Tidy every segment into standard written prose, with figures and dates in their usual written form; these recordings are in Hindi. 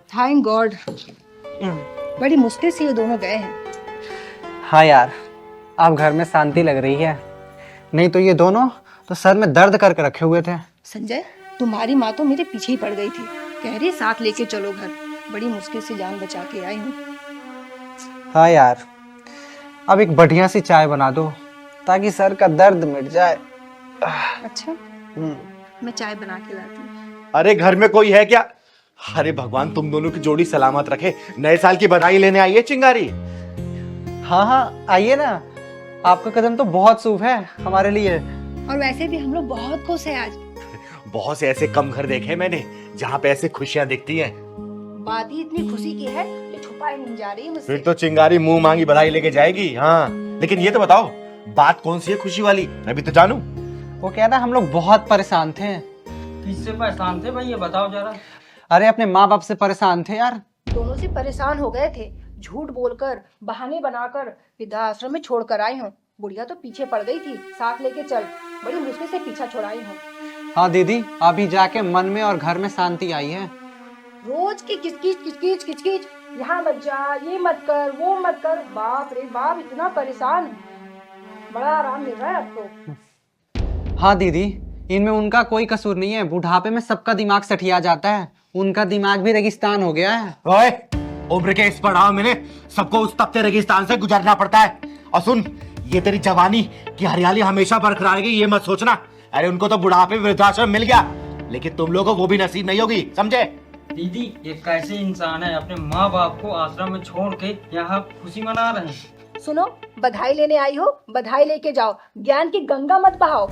थैंक गॉड, बड़ी मुश्किल से ये दोनों गए हैं। हाँ यार, अब घर में शांति लग रही है, नहीं तो ये दोनों तो सर में दर्द करके रखे हुए थे। संजय, तुम्हारी माँ तो मेरे पीछे ही पड़ गई थी, कह रही साथ लेके चलो घर। बड़ी मुश्किल से जान बचा के आई हूँ। हाँ यार, अब एक बढ़िया सी चाय बना दो ताकि सर का दर्द मिट जाए। अच्छा, मैं चाय बना के लाती हूँ। अरे घर में कोई है क्या? अरे भगवान तुम दोनों की जोड़ी सलामत रखे। नए साल की बधाई लेने आई है चिंगारी। हाँ हाँ, आइए ना, आपका कदम तो बहुत शुभ है हमारे लिए। और वैसे भी हम लोग बहुत खुश हैं आज। बहुत से ऐसे कम घर देखे मैंने जहाँ पे ऐसे खुशियां दिखती हैं। बात ही इतनी खुशी की है कि छुपाई नहीं जा रही मुझसे। फिर तो चिंगारी मुंह मांगी बधाई लेके जाएगी। हाँ, लेकिन ये तो बताओ बात कौन सी है खुशी वाली, मैं भी तो जानूं। वो कह रहा हम लोग बहुत परेशान थे। किससे परेशान थे भाई, ये बताओ जरा। अरे अपने माँ बाप से परेशान थे यार। दोनों से परेशान हो गए थे, झूठ बोलकर बहाने बनाकर वृद्धाश्रम में छोड़कर आई हूँ। बुढ़िया तो पीछे पड़ गई थी, साथ लेके चल। बड़ी मुश्किल से पीछा छुड़ाई हूँ। हाँ दीदी, अभी जाके मन में और घर में शांति आई है। रोज की किचकिच, यहाँ मत जा, ये मत कर, वो मत कर। बाप रे बाप, इतना परेशान। बड़ा आराम मिल रहा है अब तो। हाँ दीदी, इनमें उनका कोई कसूर नहीं है। बुढ़ापे में सबका दिमाग सठिया जाता है, उनका दिमाग भी रेगिस्तान हो गया है। ओए, उम्र के इस पड़ाव में सबको उस तपते रेगिस्तान से गुजरना पड़ता है। और सुन, ये तेरी जवानी की हरियाली हमेशा बरकरार रहेगी, ये मत सोचना। अरे उनको तो बुढ़ापे में वृद्धाश्रम मिल गया, लेकिन तुम लोगों को वो भी नसीब नहीं होगी, समझे? दीदी, ये कैसे इंसान है, अपने माँ बाप को आश्रम में छोड़ के यहाँ खुशी मना रहे हैं। सुनो, बधाई लेने आई हो, बधाई लेके जाओ, ज्ञान की गंगा मत बहाओ।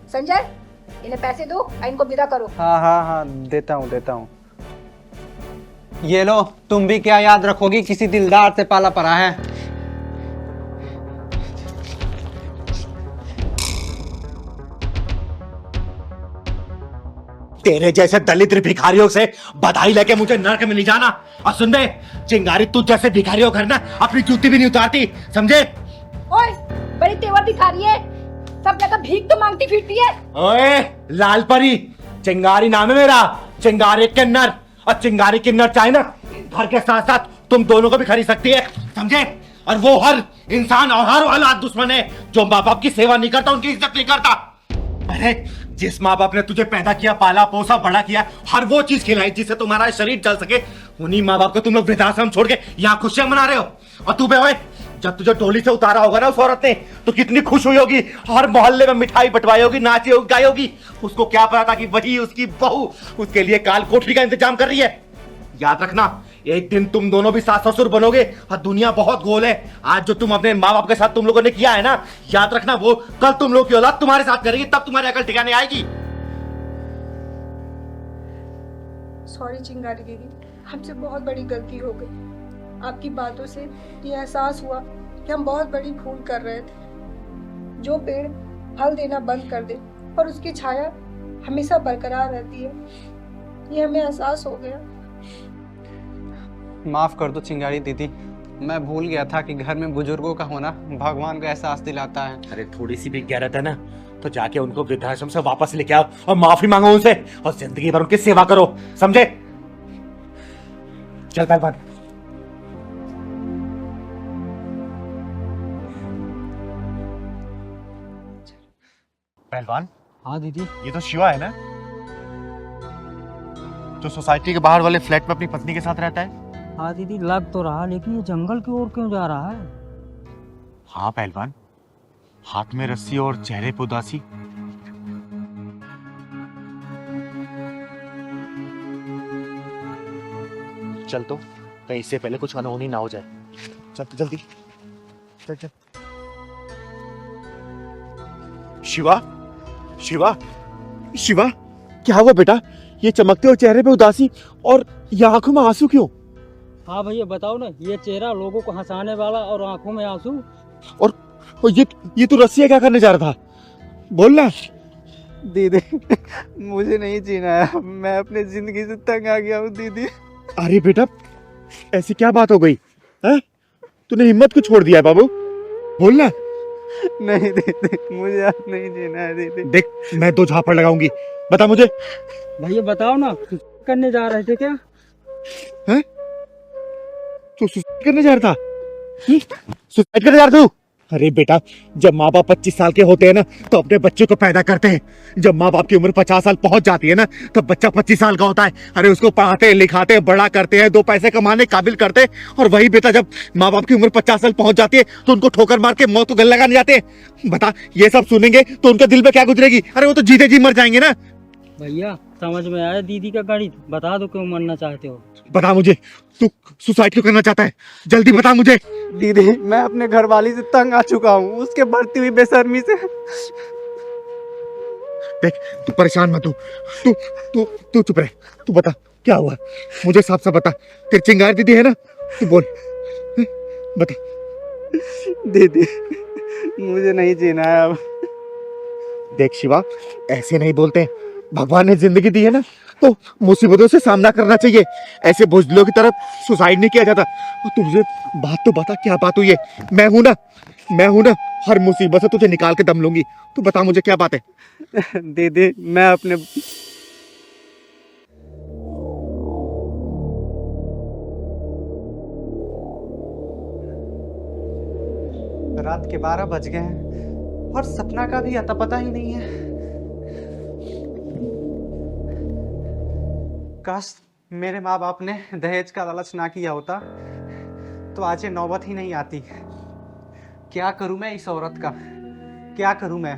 संजय, इन्हें पैसे दो और इनको विदा करो। हाँ हाँ हाँ, देता हूँ। ये लो, तुम भी क्या याद रखोगी, किसी दिलदार से पाला पड़ा है। तेरे जैसे दलित भिखारियों से बधाई लेके मुझे नरक में नहीं जाना। और सुन बे चिंगारी, तू जैसे भिखारियों घर ना अपनी जूती भी नहीं उतारती, समझे? ओए, बड़ी तेवर दिखा रही है, सब जगह भीख तो मांगती फिरती है। ओए लाल परी, चिंगारी नाम है मेरा, चिंगारी किन्नर। और चिंगारी किन्नर चाहे ना घर के साथ साथ तुम दोनों को भी खरीद सकती है, समझे? और वो हर इंसान और हर औलाद दुश्मन है जो माँ बाप की सेवा नहीं करता, उनकी इज्जत नहीं करता। अरे जिस माँ बाप ने तुझे पैदा किया, पाला पोसा, बड़ा किया, हर वो चीज खिलाई जिससे तुम्हारा शरीर चल सके, उन्हीं माँ बाप को तुम लोग वृद्धाश्रम छोड़ के यहाँ खुशियां मना रहे हो। और तू बे ओए, जब तुझे डोली से उतारा होगा ना उस औरत ने, तो कितनी खुश हुई होगी, हर मोहल्ले में मिठाई बंटवाई होगी, नाची होगी, गाई होगी। उसको क्या पता था कि वही उसकी बहू उसके लिए काल कोठरी का इंतजाम कर रही है। याद रखना, एक दिन तुम दोनों भी सास ससुर बनोगे। और दुनिया बहुत गोल है, आज जो तुम अपने माँ बाप के साथ तुम लोगों ने किया है ना, याद रखना वो कल तुम लोग की औलाद तुम्हारे साथ करेगी, तब तुम्हारी अकल ठिकाने आएगी। सॉरी चिंगारी दीदी, हमसे बहुत बड़ी गलती हो गई। आपकी बातों से ये एहसास हुआ कि हम बहुत बड़ी भूल कर रहे थे। जो पेड़ फल देना बंद कर दे और उसकी छाया हमेशा बरकरार रहती है, ये हमें एहसास हो गया। माफ कर दो चिंगारी दीदी, मैं भूल गया था कि घर में बुजुर्गों का होना भगवान का एहसास दिलाता है। अरे थोड़ी सी भी गैरत है ना, तो जाके उनको वृद्धाश्रम से वापस लेके आओ और माफी मांगो उनसे, और जिंदगी भर उनकी सेवा करो, समझे? चल पहलवान। पहलवान, हाँ दीदी। ये तो शिवा है ना, जो सोसाइटी के बाहर वाले फ्लैट में अपनी पत्नी के साथ रहता है? हाँ दीदी, लग तो रहा, लेकिन ये जंगल की ओर क्यों जा रहा है? हाँ पहलवान, हाथ में रस्सी और चेहरे पे उदासी। चल तो, कहीं इससे पहले कुछ अनहोनी ना हो जाए। चल तो जल्दी, चल चल। शिवा, शिवा, शिवा, क्या हुआ बेटा? ये चमकते हुए चेहरे पे उदासी और ये आंखों में आंसू क्यों? हाँ भैया बताओ ना, ये चेहरा लोगों को हंसाने वाला और आंखों में आंसू। और ये तू रस्सियाँ क्या करने जा रहा था? बोल ना। दीदी मुझे नहीं जीना है, मैं अपनी जिंदगी से तंग आ गया हूँ दीदी। अरे बेटा, ऐसी क्या बात हो गई है? तूने हिम्मत क्यों छोड़ दिया है बाबू? बोल ना, नहीं दीदी, मुझे अब नहीं जीना है दीदी। देख, मैं 2 झापड़ लगाऊंगी। बता मुझे, भैया बताओ ना, करने जा रहे थे क्या? हैं? तू सुसाइड करने जा रहा था? सुसाइड करने जा रहा तू? अरे बेटा, जब माँ बाप 25 साल के होते हैं ना, तो अपने बच्चे को पैदा करते हैं। जब माँ बाप की उम्र 50 साल पहुंच जाती है ना, तब बच्चा 25 साल का होता है। अरे उसको पढ़ाते हैं, लिखाते हैं, बड़ा करते हैं, 2 पैसे कमाने काबिल करते हैं। और वही बेटा जब माँ बाप की उम्र 50 साल पहुंच जाती है, तो उनको ठोकर मार के मौत को गले लगाने जाते हैं। बता, ये सब सुनेंगे तो उनके दिल में क्या गुजरेगी? अरे वो तो जीते जी मर जाएंगे ना। भैया समझ में आया दीदी का गणित, बता दो क्यों मरना चाहते हो। बता मुझे, तू सुसाइड क्यों करना चाहता है? जल्दी बता मुझे। दीदी, मैं अपने घर वाली से तंग आ चुका हूँ, उसके बढ़ती हुई बेशर्मी से। देख, तू परेशान मत हो। तू तू तू चुप रह। तू बता क्या हुआ, मुझे साफ साफ बता। तेरी चिंगारी दीदी है ना, तू बोल, बता। दीदी, मुझे नहीं जीना है अब। देख शिवा, ऐसे नहीं बोलते हैं। भगवान ने जिंदगी दी है ना, तो मुसीबतों से सामना करना चाहिए। ऐसे बुजदिलों की तरफ सुसाइड नहीं किया जाता। और तुझे बात तो बता, क्या बात हुई है? मैं हूं ना, हर मुसीबत से तुझे निकाल के दम लूंगी। तू बता मुझे क्या बात है। दीदी, मैं अपने रात के 12 बज गए हैं और सपना का भी अता पता ही नहीं है। काश मेरे माँ बाप ने दहेज का लालच ना किया होता तो आज ये नौबत ही नहीं आती। क्या करूं मैं इस औरत का, क्या करूं मैं?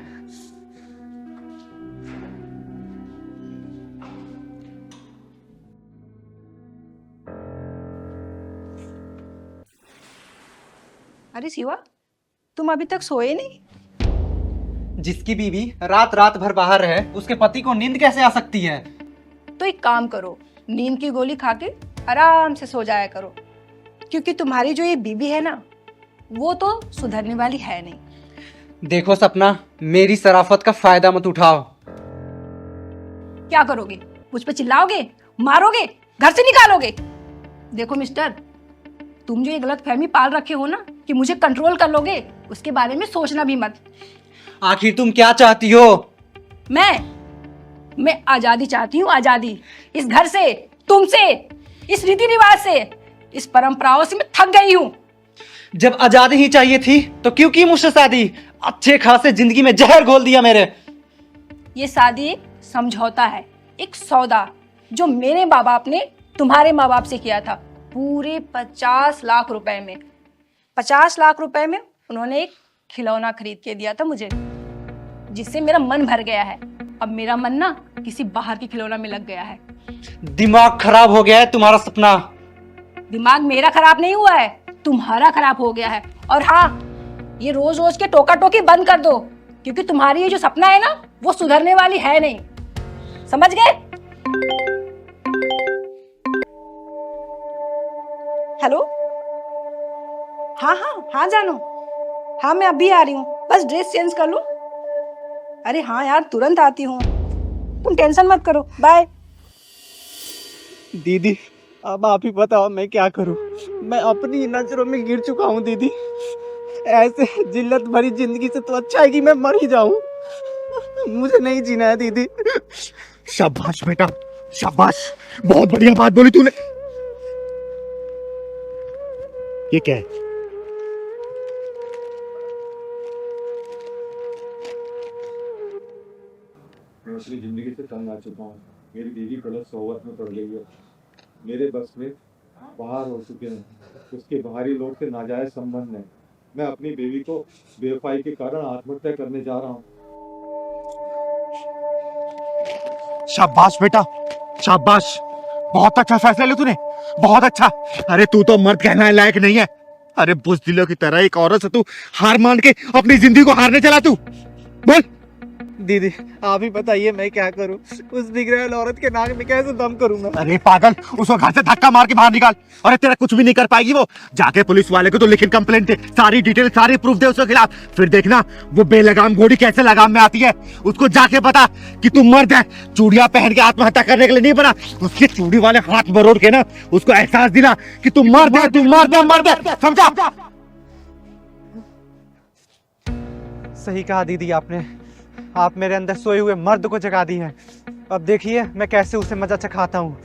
अरे शिवा, तुम अभी तक सोए नहीं? जिसकी बीवी रात रात भर बाहर है, उसके पति को नींद कैसे आ सकती है? तो एक काम करो, नींद की गोली खा के आराम से सो जाया करो, क्योंकि तुम्हारी जो ये बीबी है ना, वो तो सुधरने वाली है नहीं। देखो सपना, मेरी शराफत का फायदा मत उठाओ। क्या करोगे? मुझ पे चिल्लाओगे, मारोगे, घर से निकालोगे? देखो मिस्टर, तुम जो ये गलत फहमी पाल रखे हो ना कि मुझे कंट्रोल कर लोगे, उसके बारे में सोचना भी मत। आखिर तुम क्या चाहती हो? मैं आजादी चाहती हूँ, आजादी। इस घर से, तुमसे, इस रीति रिवाज से, इस परंपराओं से मैं थक गई हूँ। जब आजादी ही चाहिए थी तो क्यों की मुझसे शादी? अच्छे खासे जिंदगी में जहर घोल दिया मेरे। ये शादी एक समझौता है, एक सौदा, जो मेरे माँ बाप ने तुम्हारे माँ बाप से किया था, पूरे 50 लाख रुपए में। 50 लाख रुपए में उन्होंने एक खिलौना खरीद के दिया था मुझे, जिससे मेरा मन भर गया है। अब मेरा मन ना किसी बाहर के खिलौना में लग गया है। दिमाग खराब हो गया है तुम्हारा सपना। दिमाग मेरा खराब नहीं हुआ है, तुम्हारा खराब हो गया है। और हाँ, ये रोज रोज के टोका टोकी बंद कर दो, क्योंकि तुम्हारी ये जो सपना है ना, वो सुधरने वाली है नहीं। समझ गए? हेलो? हाँ जानो, हाँ मैं अभी आ रही हूँ, बस ड्रेस चेंज कर लूं। अरे हाँ यार, तुरंत आती हूँ, तुम टेंशन मत करो, बाय। दीदी, अब आप ही बताओ मैं क्या करूं? मैं अपनी नजरों में गिर चुका हूं दीदी। ऐसे जिल्लत भरी जिंदगी से तो अच्छा है कि मैं मर ही जाऊं। मुझे नहीं जीना है दीदी। शाबाश बेटा, शाबाश, बहुत बढ़िया बात बोली तूने। ये क्या है? मैं अपनी जिंदगी से तंग आ चुका हूँ। मेरी बीवी गलत सोहबत में पड़ गई है। मेरे बस में बाहर हो चुके हैं। उसके बाहरी लोग से नाजायज संबंध है। मैं अपनी बीवी को बेवफाई के कारण आत्महत्या करने जा रहा हूँ। शाबाश बेटा, शाबाश, बहुत अच्छा फैसला लिया तूने, बहुत अच्छा। अरे तू तो मर्द कहने लायक नहीं है। अरे बुज़दिलों की तरह एक औरत से तू हार मान के अपनी जिंदगी को हारने चला तू। बोल। दीदी, आप ही बताइए मैं क्या करूं? उस बिगड़ैल औरत के नाक में कैसे दम करूंगा? अरे पागल, उसको घर से धक्का मार के बाहर निकाल। अरे तेरा कुछ भी नहीं कर पाएगी वो। जाके पुलिस वाले को तो लिखित कंप्लेंट दे, सारी डिटेल, सारी प्रूफ दे उसके खिलाफ। फिर देखना वो बेलगाम घोड़ी कैसे लगाम में आती है। उसको जाके बता कि तू मर्द है, चूड़ियां पहन के आत्महत्या करने के लिए नहीं बना। उसके चूड़ी वाले हाथ मरोड़ के ना उसको एहसास दिला कि तू मर्द है, तू मर्द है, मर्द है, समझा? सही कहा दीदी आपने। आप मेरे अंदर सोए हुए मर्द को जगा दी है। अब देखिए मैं कैसे उसे मजा चखाता हूँ।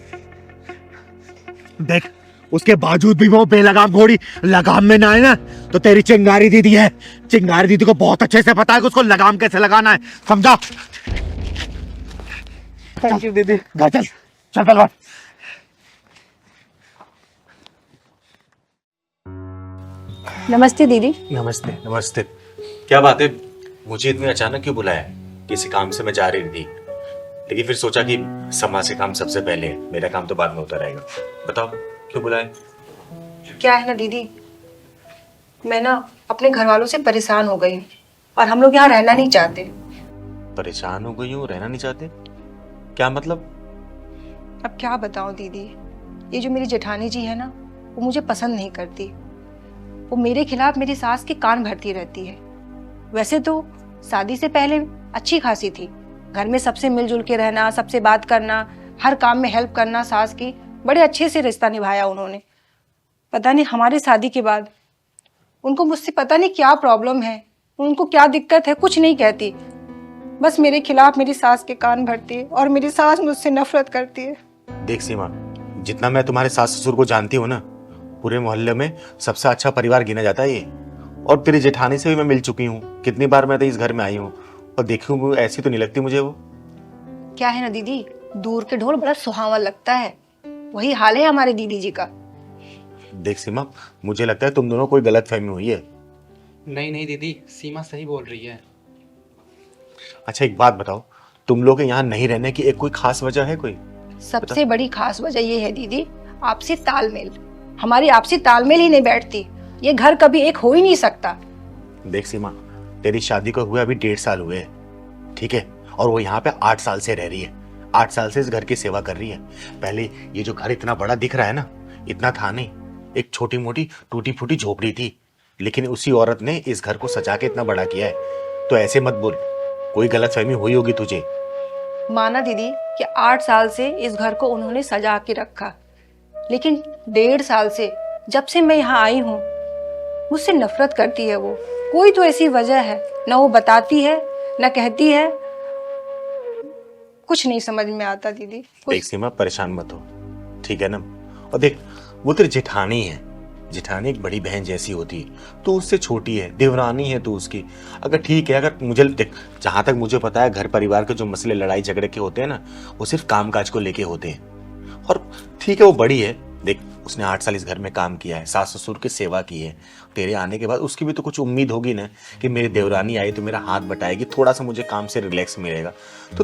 देख, उसके बावजूद भी वो बेलगाम घोड़ी लगाम में ना आए ना, तो तेरी चिंगारी दीदी है। चिंगारी दीदी को बहुत अच्छे से पता है कि उसको लगाम कैसे लगाना है, समझा? थैंक यू दीदी। चल चल चल पहलवान। नमस्ते दीदी। नमस्ते। नमस्ते। क्या बात है, मुझे इतनी अचानक क्यों बुलाया? किसी काम से मैं जा रही थी, लेकिन फिर सोचा कि समाज के काम सबसे पहले है, मेरा काम तो बाद में होता रहेगा। बताओ क्यों बुलाया? क्या है ना दीदी, मैं ना अपने घर वालों से परेशान हो गई हूँ और हम लोग यहाँ रहना नहीं चाहते। परेशान हो गई हूँ, रहना नहीं चाहते? क्या मतलब? अब क्या बताऊँ दीदी, ये जो मेरी जेठानी जी है ना, वो मुझे पसंद नहीं करती। वो मेरे खिलाफ मेरी सास के कान भरती रहती है। वैसे तो शादी से पहले अच्छी खासी थी, घर में सबसे मिलजुल के रहना, सबसे बात करना, हर काम में हेल्प करना, सास की बड़े अच्छे से रिश्ता निभाया उन्होंने। पता नहीं हमारी शादी के बाद उनको मुझसे पता नहीं क्या प्रॉब्लम है, उनको क्या दिक्कत है, कुछ नहीं कहती, बस मेरे खिलाफ मेरी सास के कान भरती है और मेरी सास मुझसे नफरत करती है। देख सीमा, जितना मैं तुम्हारे सास ससुर को जानती हूँ ना, पूरे मोहल्ले में सबसे अच्छा परिवार गिना जाता है ये। और तेरी जेठानी से भी मैं मिल चुकी हूँ, कितनी बार मैं तो इस घर में आई हूँ, और देखी हूँ, ऐसी तो नहीं लगती मुझे वो। क्या है ना दीदी, दूर के ढोल बड़ा सुहावा लगता है, वही हाल है हमारे दीदी जी का। देख सीमा, मुझे लगता है तुम दोनों कोई गलतफहमी हुई है। नहीं नहीं दीदी, सीमा सही बोल रही है। अच्छा एक बात बताओ, तुम लोग के यहाँ नहीं रहने की एक कोई खास वजह है कोई? सबसे बड़ी खास वजह ये है दीदी, आपसी तालमेल। हमारी आपसी तालमेल ही नहीं बैठती, ये घर कभी एक हो ही नहीं सकता। देख सीमा, तेरी शादी को हुए अभी 1.5 साल हुए, ठीक है, और वो यहाँ पे 8 साल से रह रही है। 8 साल से इस घर की सेवा कर रही है। पहले ये जो घर इतना बड़ा दिख रहा है ना, इतना था नहीं, एक छोटी मोटी टूटी फूटी झोपड़ी थी, लेकिन उसी औरत ने इस घर को सजा के इतना बड़ा किया है। तो ऐसे मत बोल, कोई गलतफहमी हुई होगी तुझे। माना दीदी कि 8 साल से इस घर को उन्होंने सजा के रखा, लेकिन 1.5 साल से जब से मैं यहाँ आई हूँ मुझसे नफरत करती है वो। कोई तो ऐसी वजह है, ना वो बताती है ना कहती है, कुछ नहीं समझ में आता दीदी। देख सीमा, परेशान मत हो, ठीक है ना? और देख, वो तेरी जेठानी है, जेठानी एक बड़ी बहन जैसी होती है, तो उससे छोटी है, देवरानी है तू उसकी। अगर ठीक है, अगर मुझे देख, जहां तक मुझे पता है, घर परिवार के जो मसले लड़ाई झगड़े के होते हैं ना, वो सिर्फ काम काज को लेके होते हैं। और ठीक है, वो बड़ी है, देख उसने 8 साल इस घर में काम किया है, सास ससुर की सेवा की है। तेरे आने के बाद उसकी भी तो कुछ उम्मीद होगी ना कि मेरी देवरानी आई तो मेरा हाथ बटाएगी, थोड़ा सा मुझे काम से रिलैक्स मिलेगा। तो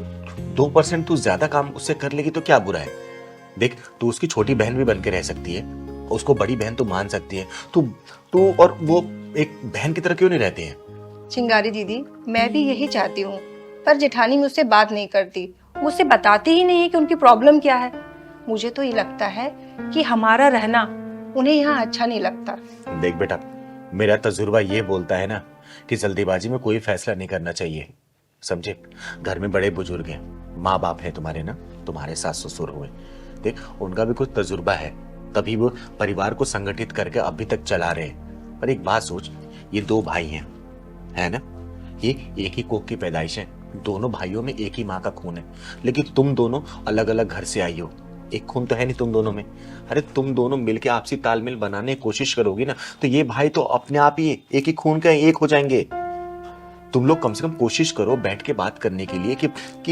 2% तू ज्यादा काम उससे कर लेगी तो क्या बुरा है? देख, तू उसकी छोटी बहन भी बन के रह सकती है, उसको बड़ी बहन तो मान सकती है। तू और वो एक बहन की तरह क्यों नहीं रहते हैं? चिंगारी दीदी, मैं भी यही चाहती हूँ, पर जेठानी मुझसे बात नहीं करती, मुझसे बताती ही नहीं है कि उनकी प्रॉब्लम क्या है। मुझे तो ये लगता है कि हमारा रहना उन्हें यहाँ अच्छा नहीं लगता। देख बेटा, मेरा तजुर्बा ये बोलता है ना कि जल्दीबाजी में कोई फैसला नहीं करना चाहिए, समझे? घर में बड़े बुजुर्ग हैं, माँ बाप है तुम्हारे ना, तुम्हारे सास ससुर हुए, देख उनका भी कुछ तजुर्बा है, तभी वो परिवार को संगठित करके अभी तक चला रहे हैं। पर एक बात सोच, ये 2 भाई हैं, है ना? ये एक ही कोख की पैदाइश है, दोनों भाइयों में एक ही माँ का खून है, लेकिन तुम दोनों अलग अलग घर से आई हो, एक खून तो है नहीं तुम दोनों में। अरे तुम दोनों मिलके आपसी तालमेल बनाने की कोशिश करोगी ना, तो ये भाई तो अपने आप ही एक ही खून के एक हो जाएंगे। तुम लोग कम से कम कोशिश करो बैठ के बात करने के लिए कि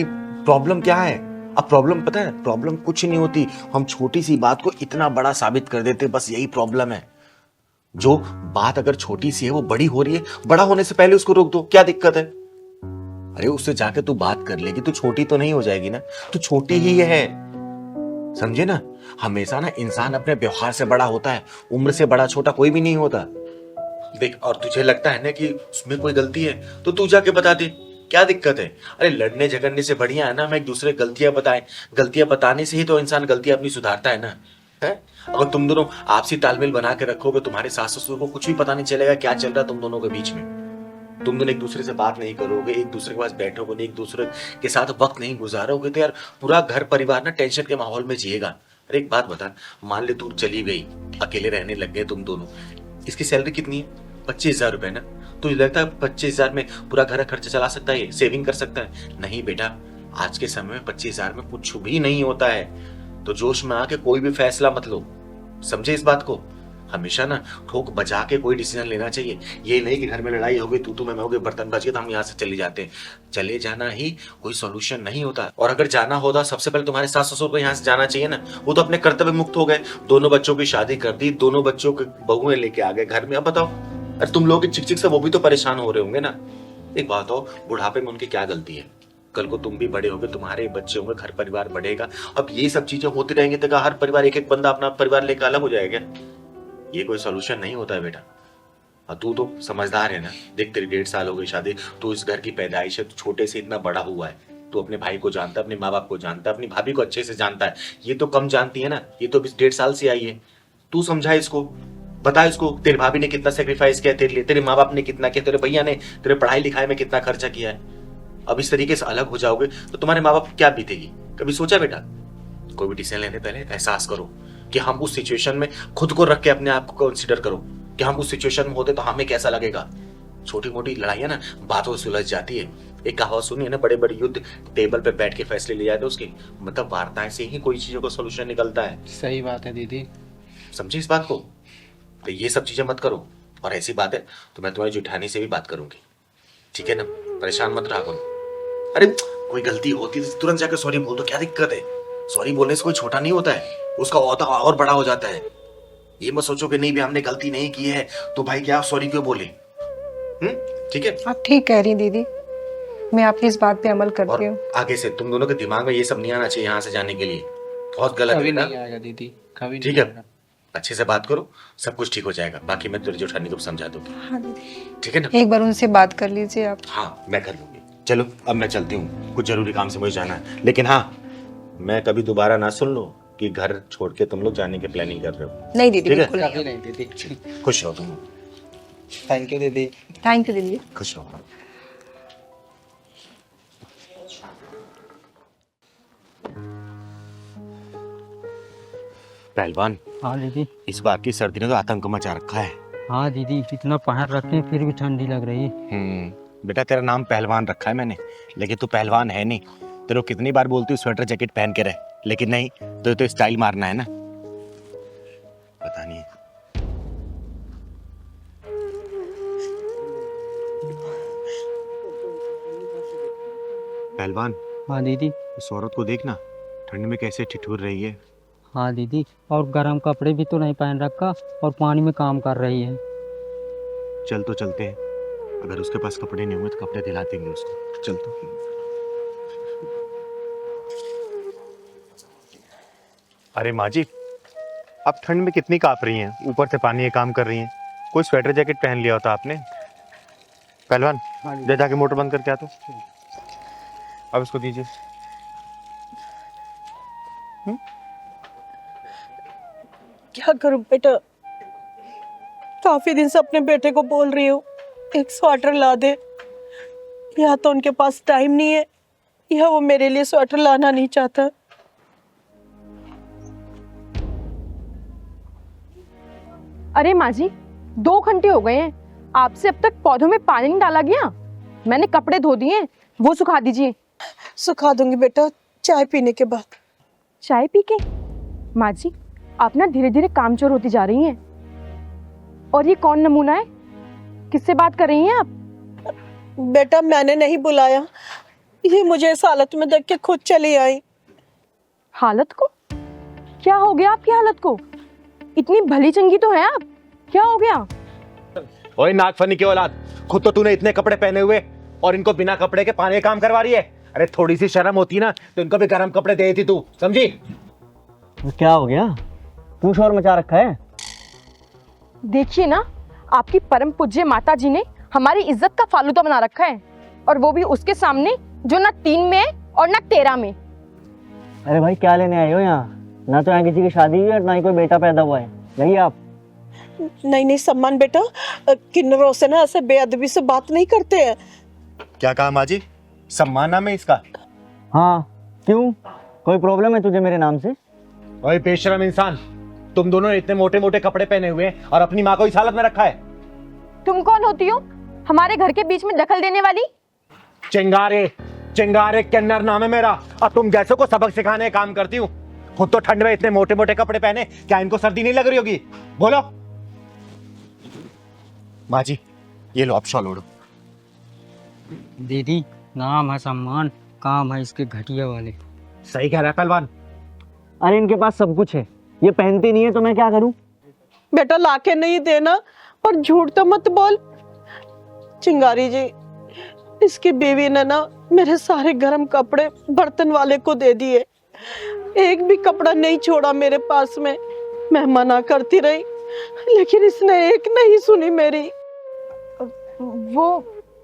प्रॉब्लम क्या है। अब प्रॉब्लम पता है, प्रॉब्लम कुछ नहीं होती, हम छोटी सी बात को इतना बड़ा साबित कर देते, बस यही प्रॉब्लम है। जो बात अगर छोटी सी है वो बड़ी हो रही है, बड़ा होने से पहले उसको रोक दो, क्या दिक्कत है? अरे उससे जाके तू बात कर लेगी तो छोटी तो नहीं हो जाएगी ना, तो छोटी ही है, समझे ना? हमेशा ना इंसान अपने व्यवहार से बड़ा होता है, उम्र से बड़ा छोटा कोई भी नहीं होता। देख, और तुझे लगता है ना कि उसमें कोई गलती है तो तू जाके बता दे, क्या दिक्कत है? अरे लड़ने झगड़ने से बढ़िया है ना हम एक दूसरे गलतियां बताएं, गलतियां बताने से ही तो इंसान गलतियां अपनी सुधारता है ना, है? अगर तुम दोनों आपसी तालमेल बना के रखोगे, तुम्हारे सास ससुर को कुछ भी पता नहीं चलेगा क्या चल रहा है तुम दोनों के बीच में। तुम दोनों एक दूसरे से बात नहीं करोगे, एक दूसरे के पास बैठोगे नहीं, एक दूसरे के साथ वक्त नहीं गुजारोगे, तो यार पूरा घर परिवार ना टेंशन के माहौल में जिएगा। अरे एक बात बता, मान ले तू चली गई, अकेले रहने लग गए तुम दोनों, इसकी सैलरी कितनी है? 25,000 रुपए ना। तुझे लगता है 25,000 में पूरा घर का खर्चा चला सकता है, सेविंग कर सकता है? नहीं बेटा, आज के समय में 25,000 में कुछ भी नहीं होता है। तो जोश में आके कोई भी फैसला मत लो, समझे इस बात को। हमेशा ना ठोक बजा के कोई डिसीजन लेना चाहिए। ये नहीं कि घर में लड़ाई हो गई, तू मैं हो गए, बर्तन बच गए तो हम यहाँ से चले जाते हैं। चले जाना ही कोई सॉल्यूशन नहीं होता। और अगर जाना होता सबसे पहले तुम्हारे सास ससुर को यहाँ से जाना चाहिए ना। वो तो अपने कर्तव्य मुक्त हो गए, दोनों बच्चों की शादी कर दी, दोनों बच्चों के बहुएं लेके आ गए घर में। अब बताओ, अरे तुम लोग की चिक चिक से वो भी तो परेशान हो रहे होंगे ना। एक बात हो, बुढ़ापे में उनकी क्या गलती है? कल को तुम भी बड़े होगे, तुम्हारे बच्चे होंगे, घर परिवार बढ़ेगा। अब ये सब चीजें होती रहेंगी तो हर परिवार एक एक बंदा अपना परिवार लेकर अलग हो जाएगा। ये कोई सोल्यूशन नहीं होता है बेटा। और तू तो समझदार है ना, देख तेरी 1.5 साल हो गई शादी, तू इस घर की पैदाइश है, तू छोटे से इतना बड़ा हुआ है, तू अपने भाई को जानता है, अपने माँ बाप को जानता है, अपनी भाभी को अच्छे से जानता है। ये तो कम जानती है ना, ये तो अभी 1.5 साल से आई है। तू समझा इसको, बता इसको तेरी भाभी ने कितना सेक्रीफाइस किया तेरे लिए, तेरे माँ बाप ने कितना किया, तेरे भैया ने तेरे पढ़ाई लिखाई में कितना खर्चा किया है। अब इस तरीके से अलग हो जाओगे तो तुम्हारे माँ बाप की क्या बीतेगी? कभी सोचा बेटा? कोई भी डिसीजन लेने पहले एहसास करो कि हम उस सिचुएशन में खुद को रख के अपने आप को कंसीडर करो कि हम उस सिचुएशन में होते तो हमें कैसा लगेगा। छोटी मोटी लड़ाइयां ना बातों से सुलझ जाती है। एक कहावत सुनी है ना, बड़े बड़े युद्ध टेबल पे बैठ के फैसले ले जाते उसके, मतलब वार्ताएं से ही कोई चीजों का सोल्यूशन निकलता है। सही बात है दीदी। समझे इस बात को? तो ये सब चीजें मत करो। और ऐसी बात है तो मैं तुम्हारी जेठानी से भी बात करूंगी, ठीक है ना? परेशान मत रहा करो। अरे कोई गलती होती तो तुरंत जाकर सॉरी बोल दो, क्या दिक्कत है? सॉरी बोलने से कोई छोटा नहीं होता है, उसका औहदा और बड़ा हो जाता है। ये मत सोचो कि नहीं भी हमने गलती नहीं की है तो भाई क्या सॉरी क्यों बोले। ठीक है? आप ठीक कह रही दीदी, मैं आपकी इस बात पे अमल करती और हूँ। आगे से तुम दोनों के दिमाग में ये सब नहीं आना चाहिए यहाँ से जाने के लिए, बहुत गलत कभी है ना। नहीं आएगा दीदी, कभी ठीक नहीं है, अच्छे से बात करो, सब कुछ ठीक हो जाएगा। बाकी मैं तेरी जेठानी को समझा दूंगी, हाँ दीदी, ठीक है ना? एक बार उनसे बात कर लीजिए आप। हाँ मैं कर लूंगी। चलो अब मैं चलती हूँ, कुछ जरूरी काम से मुझे जाना है। लेकिन हाँ, मैं कभी दोबारा ना सुन लो कि घर छोड़ के तुम लोग जाने की प्लानिंग कर रहे हो। नहीं दीदी, ठीक है? बिल्कुल कभी नहीं। नहीं दीदी। खुश रहो तुम, थैंक यू दीदी। थैंक यू दीदी। खुश रहो। पहलवान, हाँ दीदी। इस बार की सर्दी ने तो आतंक मचा रखा है। हाँ दीदी, इतना पहन रखे हैं फिर भी ठंडी लग रही है। बेटा तेरा नाम पहलवान रखा है मैंने, लेकिन तू पहलवान है नहीं। तेरे को कितनी बार बोलती हूँ स्वेटर जैकेट पहन के रहे, लेकिन नहीं, तो स्टाइल मारना है ना। पता नहीं। पहलवान, हाँ दीदी। इस औरत को देखना, ठंड में कैसे ठिठुर रही है। हाँ दीदी, और गर्म कपड़े भी तो नहीं पहन रखा और पानी में काम कर रही है। चल तो चलते हैं, अगर उसके पास कपड़े नहीं होंगे तो कपड़े दिला देंगे उसको। चल तो। अरे माँ जी, आप ठंड में कितनी कांप रही हैं, ऊपर से पानी ये काम कर रही हैं। कोई स्वेटर जैकेट पहन लिया होता आपने। पहलवान, जा जाके मोटर बंद करके आ तो। अब इसको दीजिए। क्या करूं बेटा, काफी दिन से अपने बेटे को बोल रही हूँ एक स्वेटर ला दे, या तो उनके पास टाइम नहीं है या वो मेरे लिए स्वेटर लाना नहीं चाहता। अरे माँ जी, 2 घंटे हो गए हैं, आपसे अब तक पौधों में पानी नहीं डाला गया। मैंने कपड़े धो दिए, वो सुखा दीजिए। सुखा दूंगी बेटा, चाय पीने के बाद। चाय पी के? माँ जी, आप ना धीरे धीरे कामचोर होती जा रही हैं। और ये कौन नमूना है, किससे बात कर रही हैं आप? बेटा मैंने नहीं बुलाया, ये मुझे इस हालत में देख के खुद चली आई। हालत को? क्या हो गया आपकी हालत को? इतनी भली चंगी तो है आप, क्या हो गया? ओए नागफनी की औलाद, खुद तो तूने इतने कपड़े पहने हुए और इनको बिना कपड़े के पानी काम करवा रही है। अरे थोड़ी सी शर्म होती ना तो इनको भी गर्म कपड़े दे देती तू, समझी? क्या हो गया, तू शोर मचा रखा है? देखिए ना, आपकी परम पूज्य माता जी ने हमारी इज्जत का फालूदा बना रखा है, और वो भी उसके सामने जो ना 3 में है और ना 13 में। अरे भाई, क्या लेने आए हो यहाँ? ना तो यहाँ किसी की शादी हुई है और ना ही कोई बेटा पैदा हुआ है। यही आप? नहीं सम्मान बेटा, किन्नरों से ना ऐसे बेअदबी से बात नहीं करते हैं। क्या कहा माँ जी? सम्मान नाम है इसका? हाँ, क्यों, कोई प्रॉब्लम है तुझे मेरे नाम से? ओए बेशरम इंसान, तुम दोनों ने इतने मोटे मोटे कपड़े पहने हुए हैं और अपनी माँ को इस हालत में रखा है। तुम कौन होती हो हमारे घर के बीच में दखल देने वाली? चिंगारे चिंगारे किन्नर नाम है मेरा, और तुम जैसे को सबक सिखाने का काम करती हूँ। खुद तो ठंड में इतने मोटे मोटे कपड़े पहने, क्या इनको सर्दी नहीं लग रही होगी? बोलो। माँ जी ये लो, आप शॉल ओढ़ो। दीदी नाम है सम्मान, काम है इसके घटिया वाले। सही कह रहा है पहलवान। अरे इनके पास सब कुछ है, ये पहनती नहीं है तो मैं क्या करूं? बेटा लाके नहीं देना, पर झूठ तो मत बोल। चिंगारी जी, इसकी बीवी ने ना मेरे सारे गर्म कपड़े बर्तन वाले को दे दिए, एक भी कपड़ा नहीं छोड़ा मेरे पास में। मैं मना करती रही, लेकिन इसने एक नहीं सुनी मेरी। वो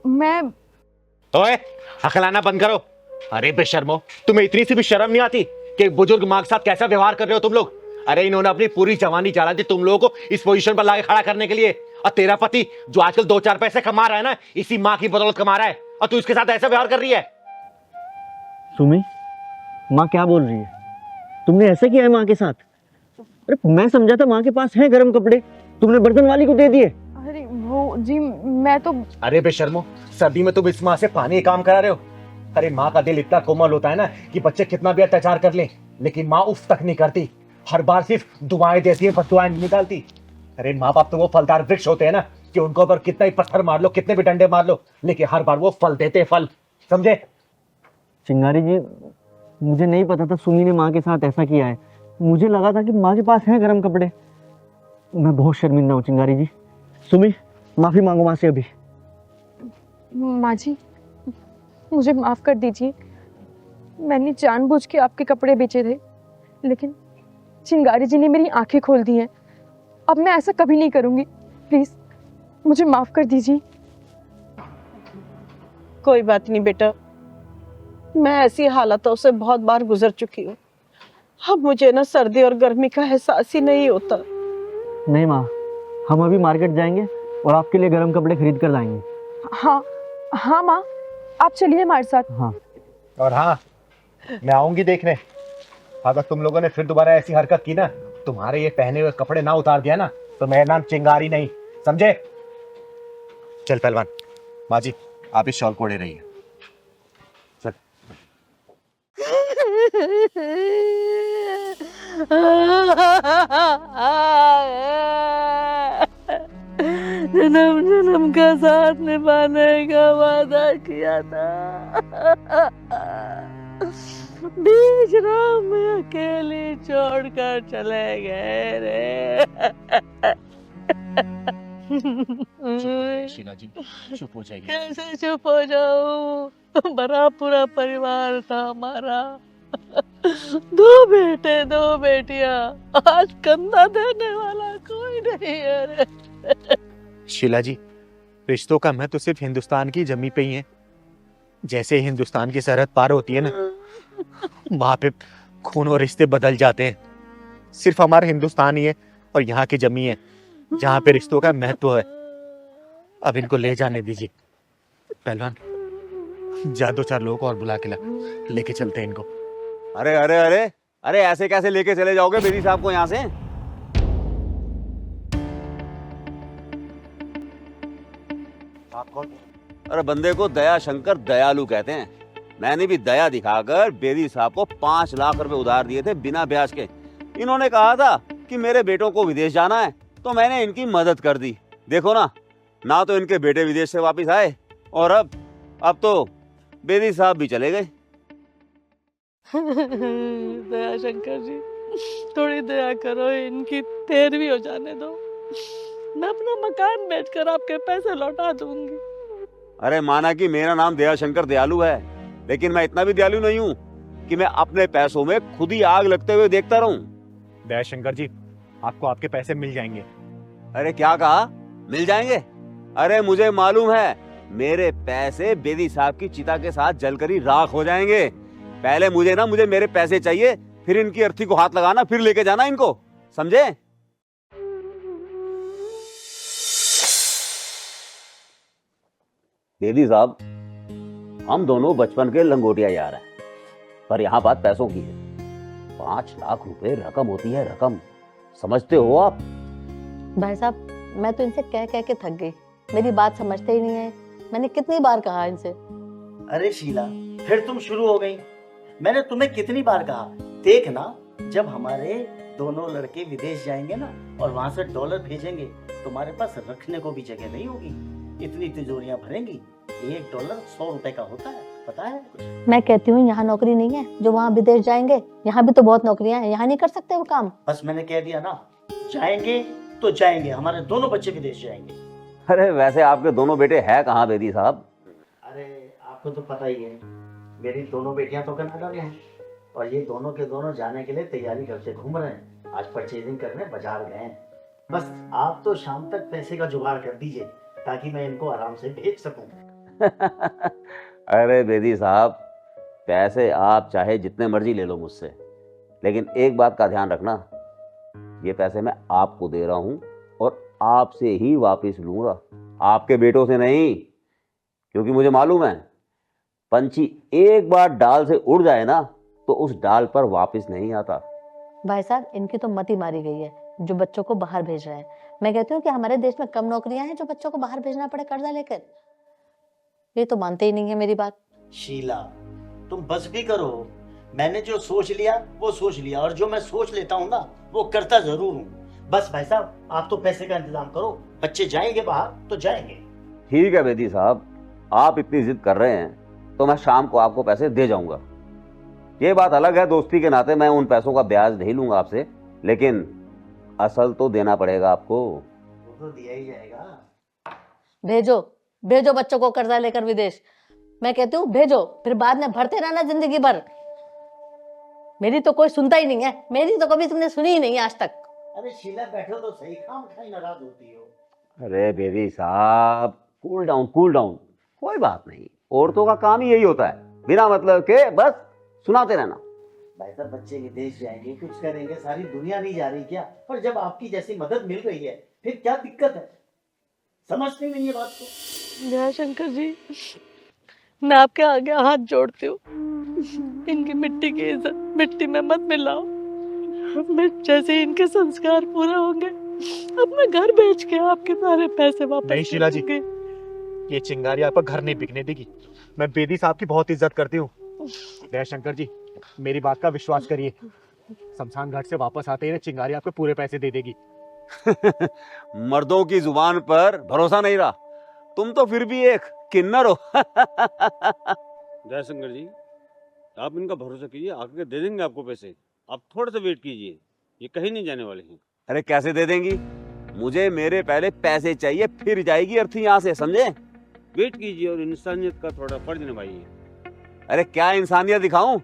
मैं ओए हकलाना बंद करो। अरे बेशर्मो, तुम्हें इतनी सी भी शर्म नहीं आती कि बुजुर्ग माँ के साथ कैसा व्यवहार कर रहे हो तुम लोग? अरे इन्होंने अपनी पूरी जवानी चला दी तुम लोगों को इस पोजीशन पर लाके खड़ा करने के लिए, और तेरा पति जो आजकल 2-4 पैसे कमा रहा है ना, इसी माँ की बदौलत कमा रहा है, और तू इसके साथ ऐसा व्यवहार कर रही है। सुमी, माँ क्या बोल रही है? तुमने ऐसे किया है माँ के साथ? अरे मैं समझा था माँ के पास है गर्म कपड़े, तुमने बर्तन वाली को दे दिए। अरे वो जी, मैं तो अरे बेशर्मो, सर्दी में तुम इस माँ से पानी काम करा रहे हो। अरे माँ का दिल इतना कोमल होता है ना कि बच्चे कितना भी अत्याचार कर लें, लेकिन माँ उफ तक नहीं करती। हर बार सिर्फ दुआएं देती है, पर दुआएं नहीं निकालती। अरे माँ बाप तो वो फलदार वृक्ष होते हैं ना कि उनको ऊपर कितना ही पत्थर मार लो, कितने भी डंडे मार लो, लेकिन हर बार वो फल देते फल, समझे? चिंगारी जी, मुझे नहीं पता था सुमी ने माँ के साथ ऐसा किया है। मुझे लगा था कि माँ के पास है गर्म कपड़े। मैं बहुत शर्मिंदा हूँ चिंगारी जी। सुमी, माफी मांगो माँ से अभी। माँ जी मुझे माफ कर दीजिए, मैंने जानबूझ के आपके कपड़े बेचे थे, लेकिन चिंगारी जी ने मेरी आंखें खोल दी हैं। अब मैं ऐसा कभी नहीं करूंगी, प्लीज मुझे माफ कर दीजिए। कोई बात नहीं बेटा, मैं ऐसी हालातों से बहुत बार गुजर चुकी हूँ। अब मुझे ना सर्दी और गर्मी का एहसास ही नहीं होता। नहीं माँ, हम अभी मार्केट जाएंगे और आपके लिए गर्म कपड़े खरीद कर लाएंगे। हाँ हाँ माँ, आप चलिए हमारे साथ। हाँ, और हाँ, मैं आऊंगी देखने। अगर तुम लोगों ने फिर दोबारा ऐसी हरकत की ना, तुम्हारे ये पहने हुए कपड़े ना उतार दिया ना, तो मेरा नाम चिंगारी नहीं, समझे? चल पहलवान, माँ जी आप इस शॉल को ओढ़े रहिए। चल। जन्म जन्म का साथ निभाने का वादा किया था, बीच राह में अकेली छोड़कर चले गए रे। शीला जी चुप हो जाइए। कैसे चुप हो जाऊं? बड़ा पूरा परिवार था हमारा, 2 बेटे 2 बेटियां, आज कंधा देने वाला कोई नहीं है रे। शीला जी, रिश्तों का महत्व सिर्फ हिंदुस्तान की जमी पे ही है। जैसे हिंदुस्तान की सरहद पार होती है ना, वहां पे खून और रिश्ते बदल जाते हैं। सिर्फ हमारा हिंदुस्तान ही है और यहाँ की जमी है जहाँ पे रिश्तों का महत्व है। अब इनको ले जाने दीजिए। पहलवान, जा 2-4 लोगों को और बुला के लेके चलते हैं इनको। अरे अरे अरे अरे, ऐसे कैसे लेके चले जाओगे बेदी साहब को यहाँ से? आप कौन? अरे बंदे को दया शंकर दयालु कहते हैं। मैंने भी दया दिखाकर बेदी साहब को 5 लाख रुपए उधार दिए थे बिना ब्याज के। इन्होंने कहा था कि मेरे बेटों को विदेश जाना है, तो मैंने इनकी मदद कर दी। देखो ना तो इनके बेटे विदेश से वापस आए, और अब तो बेदी साहब भी चले गए। दया शंकर जी, थोड़ी दया करो, इनकी देर भी हो जाने दो। मैं अपना मकान बेचकर आपके पैसे लौटा दूंगी। अरे माना कि मेरा नाम दया शंकर दयालु है, लेकिन मैं इतना भी दयालु नहीं हूँ कि मैं अपने पैसों में खुद ही आग लगते हुए देखता रहूं। दयाशंकर जी, आपको आपके पैसे मिल जाएंगे। अरे क्या कहा? मिल जाएंगे? अरे मुझे मालूम है, मेरे पैसे बेदी साहब की चिता के साथ जलकर ही राख हो जाएंगे। पहले मुझे मेरे पैसे चाहिए, फिर इनकी अर्थी को हाथ लगाना, फिर लेके जाना इनको, समझे? बेदी साहब, हम दोनों बचपन के लंगोटिया यार हैं, पर यहाँ बात पैसों की है। 5 लाख रुपए रकम होती है, रकम, समझते हो आप? भाई साहब, मैं तो इनसे कह कह के थक गई, मेरी बात समझते ही नहीं है। मैंने कितनी बार कहा इनसे। अरे शीला, फिर तुम शुरू हो गई। मैंने तुम्हें कितनी बार कहा, देखना जब हमारे दोनों लड़के विदेश जाएंगे ना और वहां से डॉलर भेजेंगे, तुम्हारे पास रखने को भी जगह नहीं होगी। इतनी तिजोरियां भरेंगी। $1 100 रुपए का होता है, पता है? मैं कहती हूँ यहाँ नौकरी नहीं है जो वहाँ विदेश जाएंगे, यहाँ भी तो बहुत नौकरियां हैं, यहाँ नहीं कर सकते वो काम? बस मैंने कह दिया ना, जाएंगे तो जाएंगे, हमारे दोनों बच्चे विदेश जाएंगे। अरे वैसे आपके दोनों बेटे हैं कहाँ बेदी साहब? अरे आपको तो पता ही है, मेरी दोनों बेटियां तो कनाडा में हैं और ये दोनों के दोनों जाने के लिए तैयारी करके घूम रहे हैं। आज परचेजिंग करने बाजार गए हैं। बस आप तो शाम तक पैसे का जुगाड़ कर दीजिए ताकि मैं इनको आराम से भेज सकूं। अरे बेदी साहब, पैसे आप चाहे जितने मर्जी ले लो मुझसे, लेकिन एक बात का ध्यान रखना, ये पैसे मैं आपको दे रहा हूं और आपसे ही वापस लूंगा, आपके बेटों से नहीं। क्योंकि मुझे मालूम है, पंछी एक बार डाल से उड़ जाए ना तो उस डाल पर वापस नहीं आता। भाई साहब, इनकी तो मति मारी गई है जो बच्चों को बाहर भेज रहे हैं। मैं कहती हूँ कि हमारे देश में कम नौकरियां हैं जो बच्चों को बाहर भेजना पड़े कर्जा लेकर। ये तो मानते ही नहीं है मेरी बात। शीला, तुम बस भी करो। मैंने जो सोच लिया वो सोच लिया, और जो मैं सोच लेता हूँ ना वो करता जरूर हूँ। बस भाई साहब, आप तो पैसे का इंतजाम करो, बच्चे जाएंगे बाहर तो जाएंगे। ठीक है बेदी साहब, आप इतनी जिद कर रहे हैं तो मैं शाम को आपको पैसे दे जाऊंगा। ये बात अलग है, दोस्ती के नाते मैं उन पैसों का ब्याज नहीं लूंगा आपसे, लेकिन असल तो देना पड़ेगा आपको। वो तो दिया ही जाएगा। भेजो भेजो बच्चों को कर्जा लेकर विदेश। मैं कहती हूँ भेजो, फिर बाद में भरते रहना जिंदगी भर। मेरी तो कोई सुनता ही नहीं है, मेरी तो कभी तुमने सुनी ही नहीं आज तक। अरे शीला, बैठो तो सही, खाम खाई नाराज होती हो। अरे बेदी साहब, कूल डाउन कूल डाउन, कोई बात नहीं। औरतों का काम ही यही होता है, बिना मतलब के बस सुनाते रहना। भाई साहब, बच्चे विदेश जाएंगे, कुछ करेंगे, सारी दुनिया नहीं जा रही क्या? और जब आपकी जैसी मदद मिल रही है फिर क्या दिक्कत है? समझते नहीं ये बात को। दयाशंकर जी, मैं आपके आगे हाथ जोड़ती हूँ, इनकी मिट्टी की इज्जत मिट्टी में मत मिलाओ। मैं जैसे ही इनके संस्कार पूरे होंगे अपना घर बेच के आपके सारे पैसे वापस नहीं शीला जी, दूंगी। ये चिंगारी आपका घर नहीं बिकने देगी। मैं बेदी साहब की बहुत इज्जत करती हूँ। दयाशंकर जी, मेरी बात का विश्वास करिए, शमशान घाट से वापस आते ही ना चिंगारी आपको पूरे पैसे दे देगी। मर्दों की जुबान पर भरोसा नहीं रहा, तुम तो फिर भी एक किन्नर हो। जयशंकर जी, आप इनका भरोसा कीजिए, आके दे देंगे आपको पैसे। आप थोड़ा सा वेट कीजिए, ये कहीं नहीं जाने वाले हैं। अरे कैसे दे देंगी? मुझे मेरे पहले पैसे चाहिए, फिर जाएगी अर्थी यहाँ से, समझे? वेट कीजिए और इंसानियत का थोड़ा फर्ज निभाइए। अरे क्या इंसानियत दिखाऊं?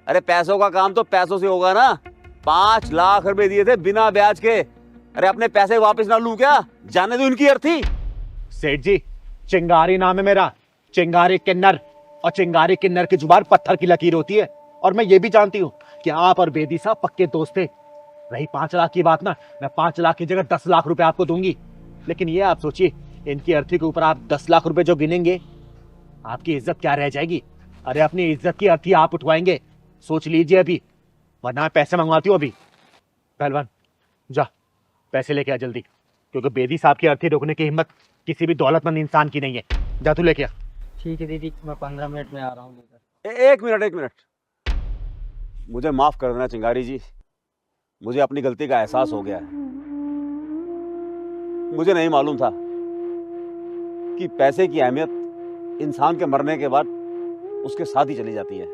अरे पैसों का काम तो पैसों से होगा ना। 5 लाख रुपए दिए थे बिना ब्याज के। अरे अपने पैसे वापस ना लूं क्या? जाने दो इनकी अर्थी। सेठ जी, चिंगारी नाम है मेरा, चिंगारी किन्नर, और चिंगारी किन्नर की जुबान पत्थर की लकीर होती है। और मैं ये भी जानती हूँ कि आप और बेदी साहब पक्के दोस्त थे। रही 5 लाख की बात ना, मैं 5 लाख की जगह 10 लाख रुपए आपको दूंगी। लेकिन ये आप सोचिए, इनकी अर्थी के ऊपर आप 10 लाख रुपए जो गिनेंगे, आपकी इज्जत क्या रह जाएगी? अरे अपनी इज्जत की अर्थी आप उठवाएंगे, सोच लीजिए अभी, वरना पैसे मंगवाती हूँ अभी। पहलवान जा, पैसे लेके आ जल्दी, क्योंकि बेदी साहब की अर्थी रोकने की हिम्मत किसी भी दौलतमंद इंसान की नहीं है। जा तू लेके आ। ठीक है दीदी, मैं 15 मिनट में आ रहा हूँ लेकर। एक मिनट, मुझे माफ कर देना चिंगारी जी, मुझे अपनी गलती का एहसास हो गया है। मुझे नहीं मालूम था कि पैसे की अहमियत इंसान के मरने के बाद उसके साथ ही चली जाती है,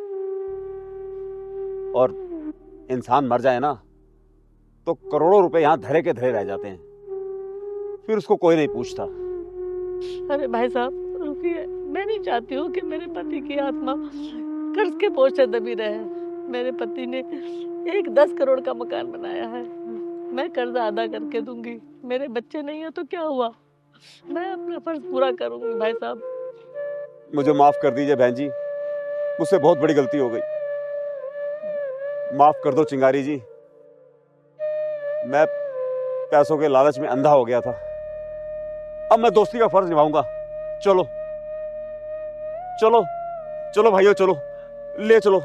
और इंसान मर जाए ना तो करोड़ों रुपए यहाँ धरे के धरे रह जाते हैं, फिर उसको कोई नहीं पूछता। अरे भाई साहब रुकिए, मैं नहीं चाहती हूँ कि मेरे पति की आत्मा कर्ज के बोझ से दबी रहे। मेरे पति ने एक 10 करोड़ का मकान बनाया है, मैं कर्जा अदा करके दूंगी। मेरे बच्चे नहीं है तो क्या हुआ, मैं अपना फर्ज पूरा करूंगी। भाई साहब मुझे माफ कर दीजिए बहन जी, मुझसे बहुत बड़ी गलती हो गई, माफ कर दो चिंगारी जी। मैं पैसों के लालच में अंधा हो गया था, अब मैं दोस्ती का फर्ज निभाऊंगा। चलो चलो चलो भाइयों, चलो ले चलो,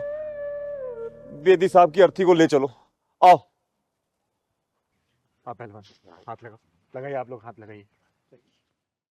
बेदी साहब की अर्थी को ले चलो। आओ। आप पहलवान हाथ लगाओ, लगाइए, आप लोग हाथ लगाइए।